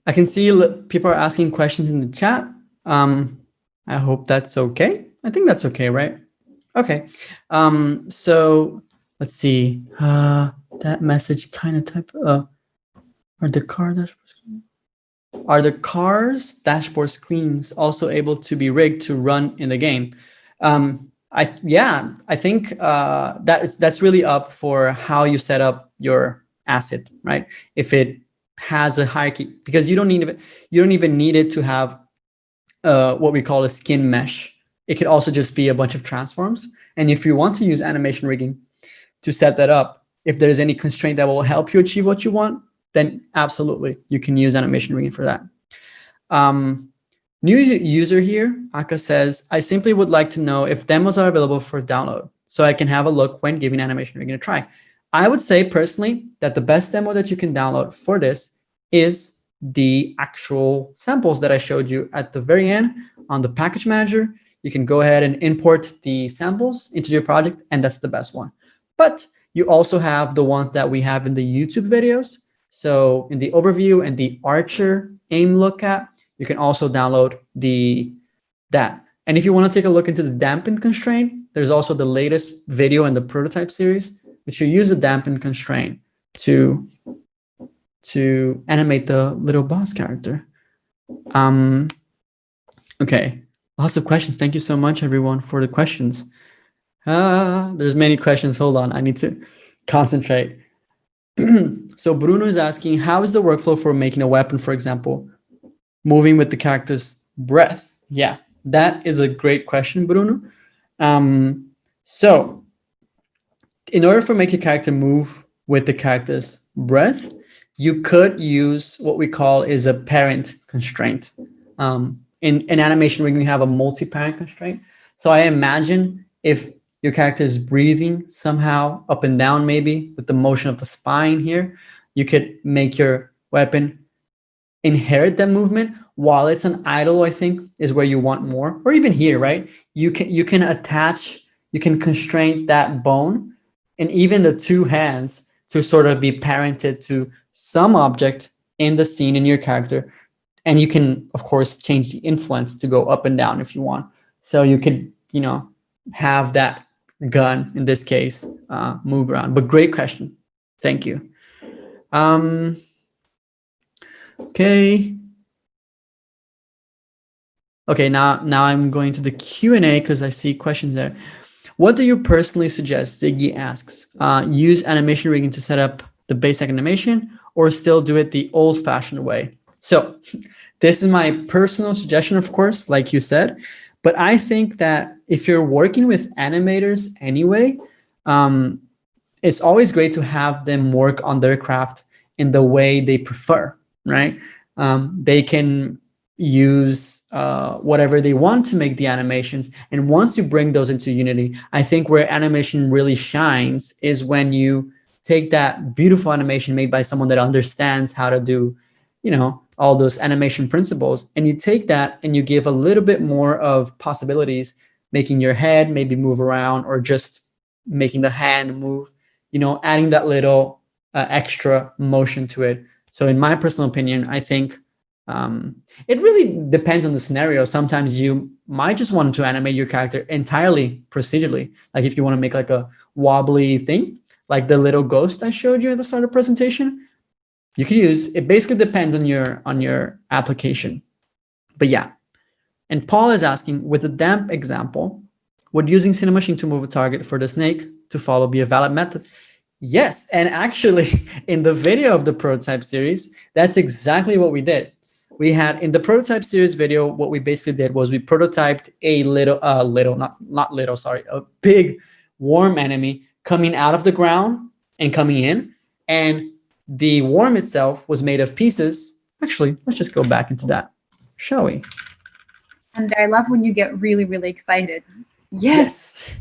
I can see people are asking questions in the chat. I hope that's okay. I think that's okay, right? Okay. So let's see. That message kind of type of, are the car's dashboard screens also able to be rigged to run in the game? I think that's really up for how you set up your asset, right? If it has a hierarchy, because you don't even need it to have what we call a skin mesh. It could also just be a bunch of transforms. And if you want to use animation rigging to set that up, if there's any constraint that will help you achieve what you want, then absolutely, you can use animation rigging for that. New user here, Aka says, I simply would like to know if demos are available for download so I can have a look when giving animation rigging a try. I would say personally that the best demo that you can download for this is the actual samples that I showed you at the very end on the package manager. You can go ahead and import the samples into your project, and that's the best one. But you also have the ones that we have in the YouTube videos. So in the overview and the Archer aim look at, you can also download that. And if you want to take a look into the dampen constraint, there's also the latest video in the prototype series, which you use a dampen constraint to animate the little boss character. Okay, lots of questions. Thank you so much, everyone, for the questions. There's many questions. Hold on, I need to concentrate. So Bruno is asking, how is the workflow for making a weapon, for example, moving with the character's breath? Yeah, that is a great question, Bruno. So in order for make your character move with the character's breath, you could use what we call is a parent constraint. In animation rigging, we have a multi-parent constraint. So I imagine if your character is breathing somehow up and down, maybe with the motion of the spine here, you could make your weapon inherit that movement while it's an idle, I think, is where you want more. Or even here, right? You can attach, you can constrain that bone and even the two hands to sort of be parented to some object in the scene in your character. And you can, of course, change the influence to go up and down if you want. So you could, have that gun, in this case, move around. But great question. Thank you. Okay. Okay, now I'm going to the Q&A because I see questions there. What do you personally suggest? Ziggy asks. Use animation rigging to set up the basic animation, or still do it the old-fashioned way. So this is my personal suggestion, of course, like you said, but I think that if you're working with animators anyway, it's always great to have them work on their craft in the way they prefer, right? They can use whatever they want to make the animations. And once you bring those into Unity, I think where animation really shines is when you take that beautiful animation made by someone that understands how to do, all those animation principles, and you take that and you give a little bit more of possibilities, making your head maybe move around, or just making the hand move, adding that little extra motion to it. So in my personal opinion, I think it really depends on the scenario. Sometimes you might just want to animate your character entirely procedurally. Like if you want to make like a wobbly thing, like the little ghost I showed you at the start of the presentation, you can use it. Basically depends on your application. But yeah. And Paul is asking, with the damp example, would using Cinemachine to move a target for the snake to follow be a valid method? Yes, and actually in the video of the prototype series, that's exactly what we did. We had in the prototype series video, what we basically did was we prototyped a a big worm enemy coming out of the ground and coming in. And the worm itself was made of pieces. Actually, let's just go back into that, shall we? And I love when you get really, really excited. Yes.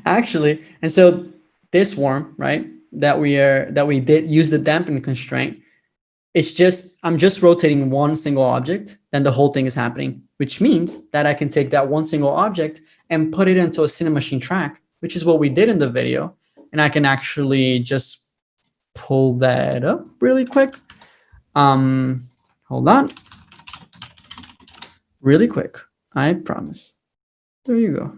Actually, and so this worm, right, that we did use the dampen constraint, I'm just rotating one single object, then the whole thing is happening, which means that I can take that one single object and put it into a Cinemachine track, which is what we did in the video. And I can actually just pull that up really quick. Hold on. Really quick, I promise. There you go.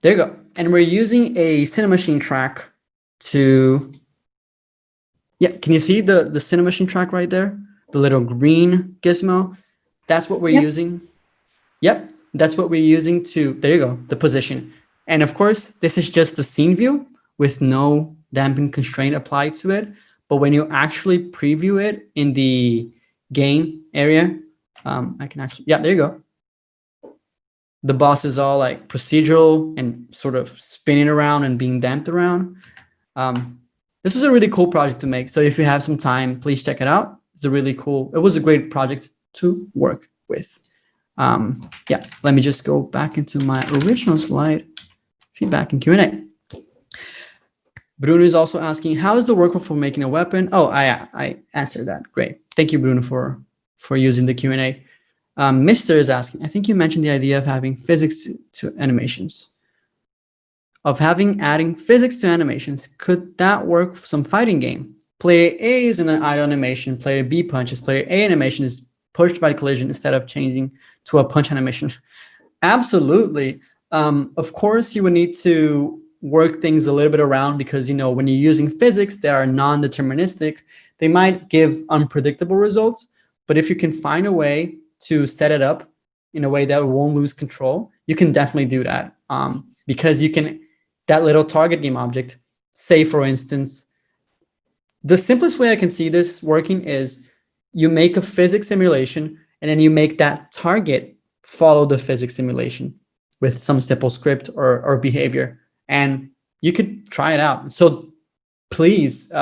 There you go. And we're using a Cinemachine track to, yeah, can you see the Cinemachine track right there? The little green gizmo. That's what we're using. Yep, that's what we're using to, there you go, the position. And of course, this is just the scene view with no damping constraint applied to it. But when you actually preview it in the game area, I can actually, yeah, there you go. The boss is all like procedural and sort of spinning around and being damped around. This was a really cool project to make. So if you have some time, please check it out. It was a great project to work with. Yeah, let me just go back into my original slide, feedback and Q&A. Bruno is also asking, how is the workflow for making a weapon? Oh, I answered that. Great. Thank you, Bruno, for using the Q&A. Mr. is asking, I think you mentioned the idea of having physics to animations. Adding physics to animations, could that work for some fighting game? Player A is in an idle animation, player B punches, player A animation is pushed by collision instead of changing to a punch animation. Absolutely. Of course, you would need to work things a little bit around because, when you're using physics that are non-deterministic, they might give unpredictable results. But if you can find a way to set it up in a way that won't lose control, you can definitely do that. Because that little target game object, say for instance, the simplest way I can see this working is you make a physics simulation and then you make that target follow the physics simulation with some simple script or behavior. And you could try it out. So please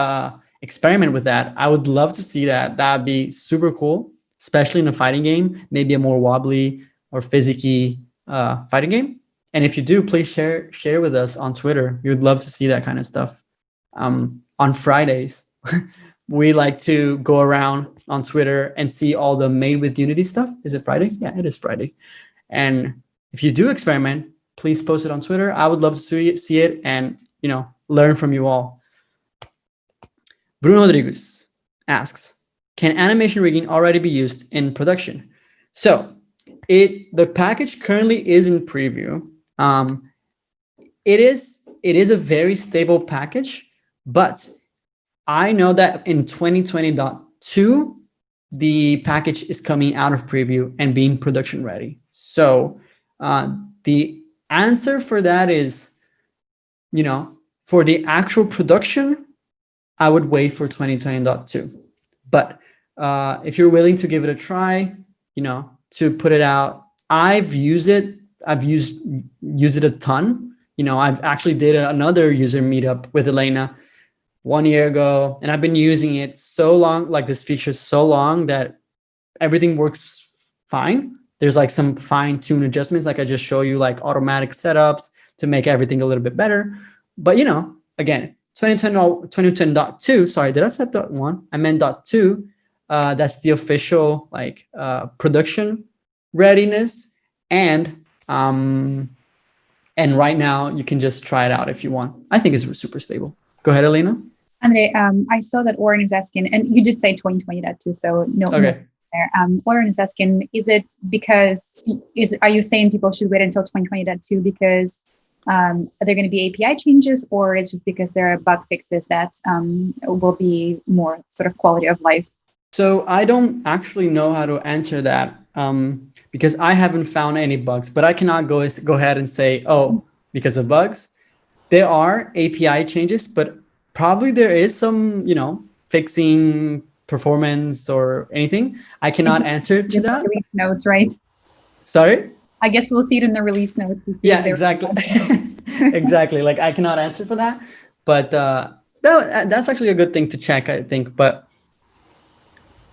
experiment with that. I would love to see that. That'd be super cool, especially in a fighting game, maybe a more wobbly or physicky fighting game. And if you do, please share with us on Twitter. We would love to see that kind of stuff. On Fridays, we like to go around on Twitter and see all the Made with Unity stuff. Is it Friday? Yeah, it is Friday. And if you do experiment, please post it on Twitter. I would love to see it and, learn from you all. Bruno Rodriguez asks, can animation rigging already be used in production? So the package currently is in preview. It is a very stable package, but I know that in 2020.2, the package is coming out of preview and being production ready. So the answer for that is for the actual production, I would wait for 2020.2. But if you're willing to give it a try, to put it out, I've used it a ton. I've actually did another user meetup with Elena 1 year ago, and I've been using it so long, like this feature so long, that everything works fine. There's like some fine-tune adjustments, like I just show you, like automatic setups to make everything a little bit better. But again, 2010.2, sorry, did I set .1? I meant .2. That's the official production readiness, and right now you can just try it out if you want. I think it's super stable. Go ahead, Elena. Andre, I saw that Oren is asking, and you did say 2020.2, so no. Okay. No there. Oren is asking, are you saying people should wait until 2020.2 because are there going to be API changes, or is it just because there are bug fixes that will be more sort of quality of life? So I don't actually know how to answer that because I haven't found any bugs, but I cannot go ahead and say, oh, because of bugs. There are API changes, but probably there is some, fixing performance or anything. I cannot answer to that. Release notes, right? Sorry? I guess we'll see it in the release notes. Yeah, exactly. Exactly. Like I cannot answer for that, but that's actually a good thing to check, I think. But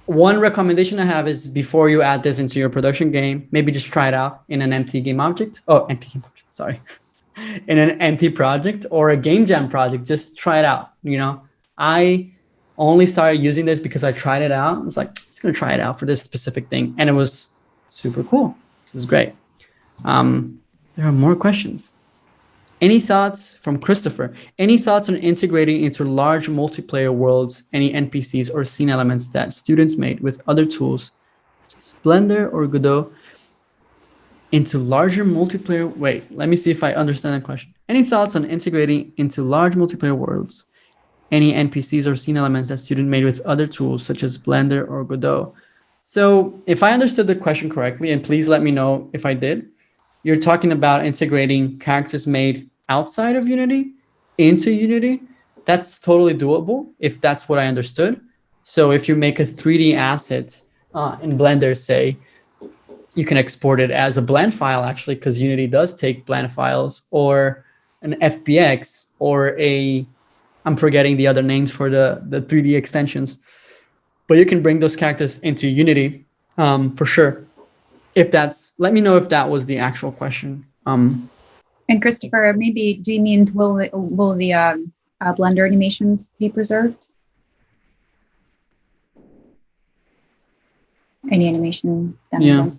one recommendation I have is before you add this into your production game, maybe just try it out in an empty game object. Oh, empty game object, sorry. In an empty project or a game jam project, just try it out. I only started using this because I tried it out. I was like, I'm just going to try it out for this specific thing. And it was super cool. It was great. There are more questions. Any thoughts from Christopher? Any thoughts on integrating into large multiplayer worlds any NPCs or scene elements that students made with other tools, such as Blender or Godot, into larger multiplayer? Wait, let me see if I understand the question. Any thoughts on integrating into large multiplayer worlds any NPCs or scene elements that student made with other tools such as Blender or Godot? So if I understood the question correctly, and please let me know if I did, you're talking about integrating characters made outside of Unity into Unity. That's totally doable if that's what I understood. So if you make a 3D asset in Blender, say, you can export it as a blend file, actually, because Unity does take blend files, or an FBX, or I'm forgetting the other names for the 3D extensions. But you can bring those characters into Unity for sure. Let me know if that was the actual question. And Christopher, maybe, do you mean will the Blender animations be preserved? Any animation done? Yeah.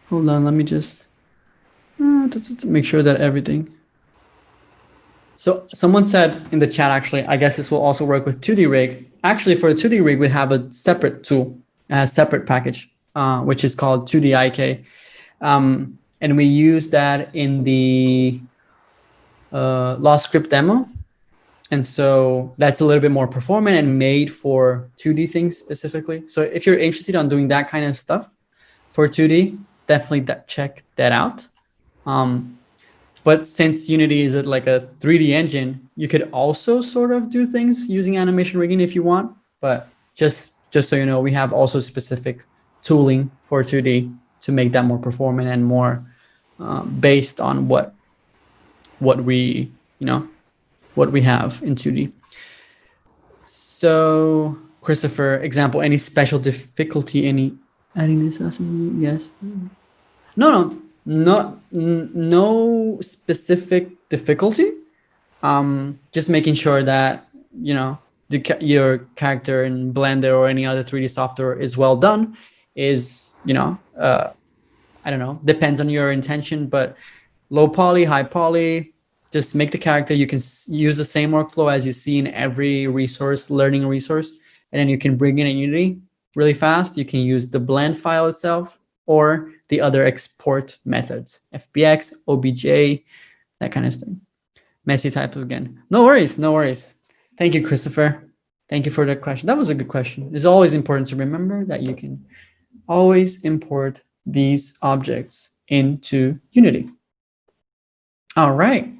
Hold on, let me just make sure that everything. So someone said in the chat, actually, I guess this will also work with 2D rig. Actually, for a 2D rig, we have a separate tool, a separate package, which is called 2DIK. And we use that in the Lost Script demo. And so that's a little bit more performant and made for 2D things specifically. So if you're interested on doing that kind of stuff for 2D, definitely check that out. But since Unity is like a 3D engine, you could also sort of do things using animation rigging if you want. But just so you know, we have also specific tooling for 2D to make that more performant and more based on what we have in 2D. So Christopher, example, any special difficulty, any adding this? Yes. No specific difficulty. Just making sure that, your character in Blender or any other 3D software is well done is, I don't know, depends on your intention, but low poly, high poly, just make the character. You can use the same workflow as you see in every learning resource, and then you can bring in Unity really fast. You can use the blend file itself or the other export methods, FBX, OBJ, that kind of thing. Messy types again. No worries. Thank you, Christopher. Thank you for that question. That was a good question. It's always important to remember that you can always import these objects into Unity. All right.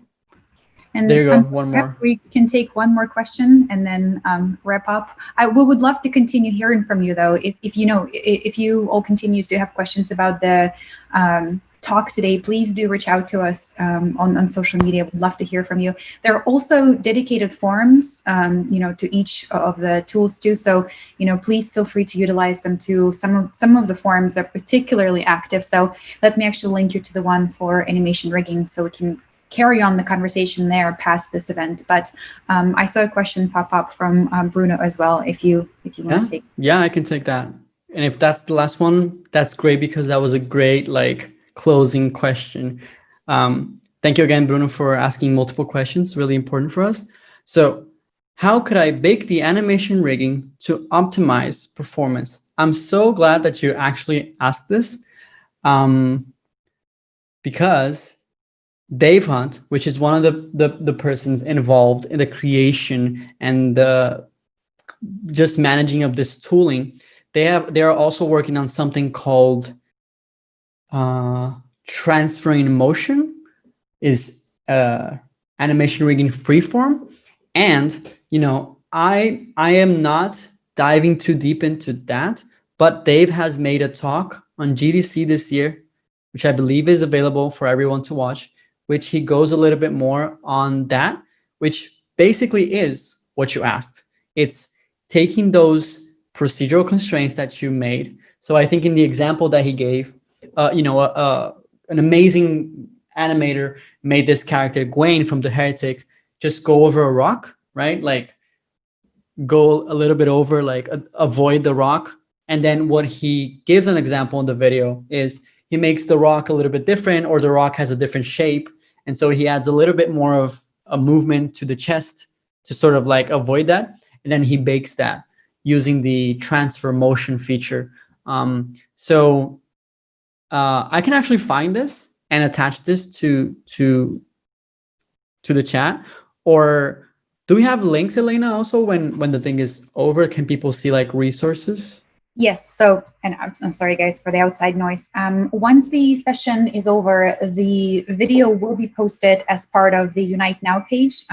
And there you go. One perhaps more. we can take one more question and then wrap up. We would love to continue hearing from you, though. If you all continue to have questions about the talk today, please do reach out to us on social media. We'd love to hear from you. There are also dedicated forums, to each of the tools too. So, please feel free to utilize them too. Some of the forums are particularly active. So let me actually link you to the one for animation rigging, so we can carry on the conversation there past this event. But I saw a question pop up from Bruno as well. If you want to take. Yeah, I can take that. And if that's the last one, that's great, because that was a great closing question. Thank you again, Bruno, for asking multiple questions. Really important for us. So, how could I bake the animation rigging to optimize performance? I'm so glad that you actually asked this, because Dave Hunt, which is one of the persons involved in the creation and the just managing of this tooling, they are also working on something called transferring motion, is animation rigging freeform. And I am not diving too deep into that, but Dave has made a talk on GDC this year, which I believe is available for everyone to watch, which he goes a little bit more on that, which basically is what you asked. It's taking those procedural constraints that you made. So I think in the example that he gave, an amazing animator made this character, Gwen from The Heretic, just go over a rock, right? Go a little bit over, avoid the rock. And then what he gives an example in the video is he makes the rock a little bit different, or the rock has a different shape. And so he adds a little bit more of a movement to the chest to sort of avoid that. And then he bakes that using the transfer motion feature. So I can actually find this and attach this to the chat. Or do we have links, Elena, also when the thing is over? Can people see resources? Yes. So, and I'm sorry, guys, for the outside noise. Once the session is over, the video will be posted as part of the Unite Now page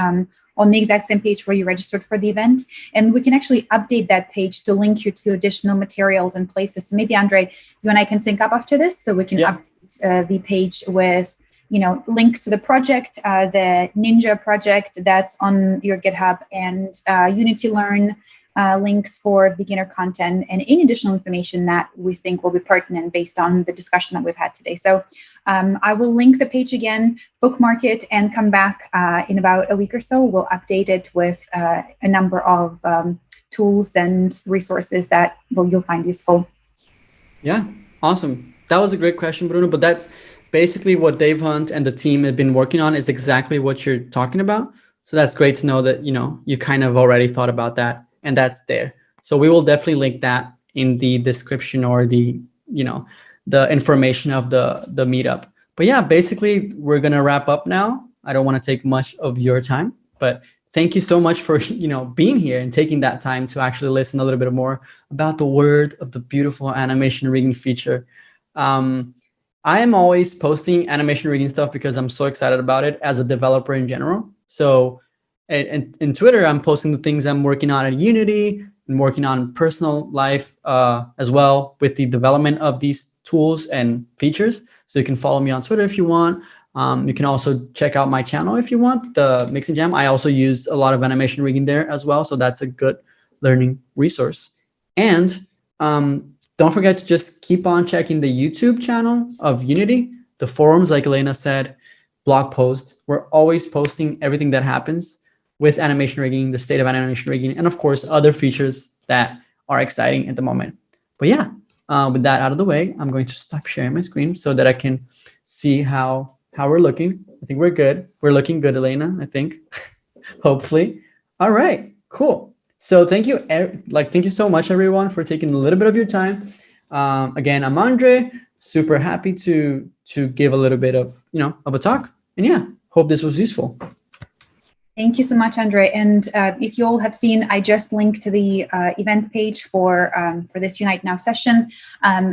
on the exact same page where you registered for the event. And we can actually update that page to link you to additional materials and places. So maybe, Andre, you and I can sync up after this, so we can update the page with, link to the project, the Ninja project that's on your GitHub, and Unity Learn links for beginner content, and any additional information that we think will be pertinent based on the discussion that we've had today. So I will link the page again, bookmark it, and come back in about a week or so. We'll update it with a number of tools and resources that you'll find useful. Yeah, awesome. That was a great question, Bruno, but that's basically what Dave Hunt and the team have been working on, is exactly what you're talking about. So that's great to know that, you kind of already thought about that, and that's there. So we will definitely link that in the description, or the information of the meetup. But yeah, basically we're going to wrap up now. I don't want to take much of your time, but thank you so much for, being here and taking that time to actually listen a little bit more about the word of the beautiful animation rigging feature. I am always posting animation rigging stuff because I'm so excited about it as a developer in general. So in Twitter, I'm posting the things I'm working on at Unity, and working on personal life as well with the development of these tools and features. So you can follow me on Twitter if you want. You can also check out my channel if you want, the Mixing Jam. I also use a lot of animation rigging there as well. So that's a good learning resource. And don't forget to just keep on checking the YouTube channel of Unity, the forums, like Elena said, blog posts. We're always posting everything that happens with animation rigging, the state of animation rigging, and of course, other features that are exciting at the moment. But yeah, with that out of the way, I'm going to stop sharing my screen so that I can see how we're looking. I think we're good. We're looking good, Elena, I think, hopefully. All right, cool. So thank you so much, everyone, for taking a little bit of your time. Again, I'm Andre, super happy to give a little bit of, of a talk. And yeah, hope this was useful. Thank you so much, Andre. And if you all have seen, I just linked to the event page for this Unite Now session.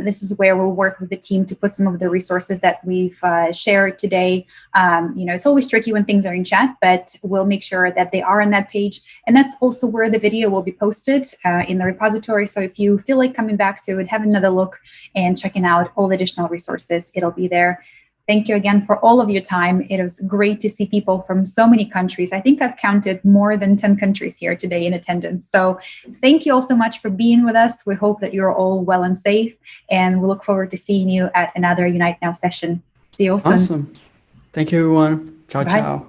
This is where we'll work with the team to put some of the resources that we've shared today. It's always tricky when things are in chat, but we'll make sure that they are on that page. And that's also where the video will be posted in the repository. So if you feel like coming back to it, have another look and checking out all the additional resources, it'll be there. Thank you again for all of your time. It was great to see people from so many countries. I think I've counted more than 10 countries here today in attendance. So thank you all so much for being with us. We hope that you're all well and safe, and we look forward to seeing you at another Unite Now session. See you all soon. Awesome. Thank you, everyone. Ciao, Bye. ciao.